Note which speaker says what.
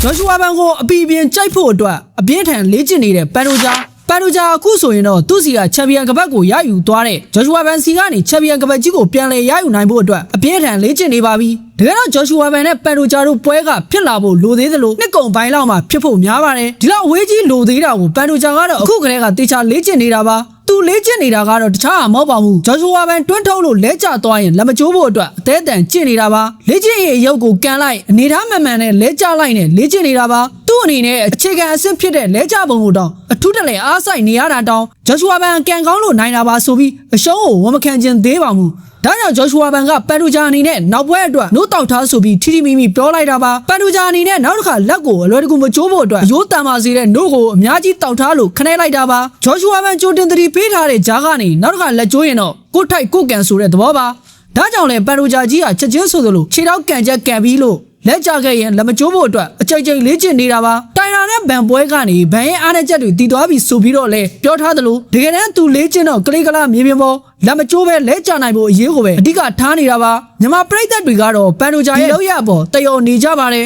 Speaker 1: ဂျော်ရှူဝါဘန်ကိုအပီပြင်းကြိုက်ဖို့အတွက်အပြင်းထန်လေ့ကျင့်နေတဲ့ပန်တိုဂျာအခုဆိုရင်တော့သူ့စီကချန်ပီယံကပတ်ကိုရယူသွားတဲ့ဂျော်ရှူဝါဘန်စီကနေချန်ပီယံကပတ်ကြီးကိုပြန်လည်ရယူနိုင်ဖို့အတွက်အပြင်းထန်လေ့ကျင့်နေပါပြီတကယ်တော့ဂျော်ရှူဝါဘန်နဲ့ပန်တိုဂျာတို့ပွဲကဖြစ်လာဖို့လိုသေးသလိုနှစ်ကုံပိုင်းလောက်မှဖြစ်ဖို့များပါတယ်ဒီလောက်အဝေးကြီးလိုသေးတာကိုပန်တိုဂျာကတော့အခုကတည်းကတေချာလေ့ကျင့်နေတာပါသူလေ့ကျင့်နေတာကတော့တခြားမဟုတ်ပါဘူးဂျော်ရှူဝါဘန်တွန်းထုတ်လို့လဲကျသွားရင်လက်မကျိုးဖို့အတွက်အသေးအတန်ကျင့်နေတာပါလေ့ကျင့်ရေးရုပ်ကိုကန်လိုက်အနေထားမှန်နဲ့လဲကျလိုက်နဲ့လေ့ကျင့်နေတာပါသူ့အနေနဲ့အခြေခံအဆင့်ဖြစ်တဲ့လဲကျပုံကိုတောင်အထူးတလဲအားစိုက်နေရတာတောင်ဂျော်ရှူဝါဘန်ကန်ကောင်းလို့နိုင်တာပါဆိုပြီးအရှုံးကိုဝန်မခံခြင်းသေးပါဘူးဒါကြောင့်ဂျော်ရှူဝါဘန်ကပန်တိုဂျာအနေနဲ့နောက်ပွဲအတွက်နိုးတောက်ထားဆိုပြီးထီထီမီမီပြောလိုက်တာပါပန်တိုဂျာအနေနဲ့နောက်တစ်ခါလက်ကိုအလွယ်တကူမကျိုးဖို့အတွက်ရိုးတန်ပါစေတဲ့နိုးကိုအများကြီးတောက်ထားလို့ခနဲလိုက်တာပါဂျော်ရှူဝါဘန်ကြိုတင်သတိပေးထားတဲ့ဂျာကနေနောက်တစ်ခါလက်ကျိုးရင်တော့ကိုထိုက်ကိုကန်ဆိုတဲ့သဘောပါဒါကြောင့်လဲပန်တိုဂျာကြီးကချက်ချင်းဆိုသလိုခြေထောက်ကန်ချက်ကန်ပြီးလို့လက်ကြခဲ့ရင်လက်မကျိုးဖို့အတွက်အကြိမ်ကြိမ်လေ့ကျင့်နေတာပါတိုင်ရာနဲ့ဗန်ပွဲကနေဗန်ရဲ့အားနဲ့ချက်တွေတည်သွားပြီဆိုပြီးတော့လဲပြောထားသလိုတကယ်တမ်းသူလေ့ကျင့်တော့ကလေးကလာမြေပြင်ပေါ်လက်မကျိုးပဲလဲကြနိုင်ဖို့အရေးကိုပဲအဓိကထားနေတာပါမြန်မာပရိသတ်တွေကတော့ပန်တိုဂျာရဲ့လောက်ရပေါ်တယောနေကြပါတယ်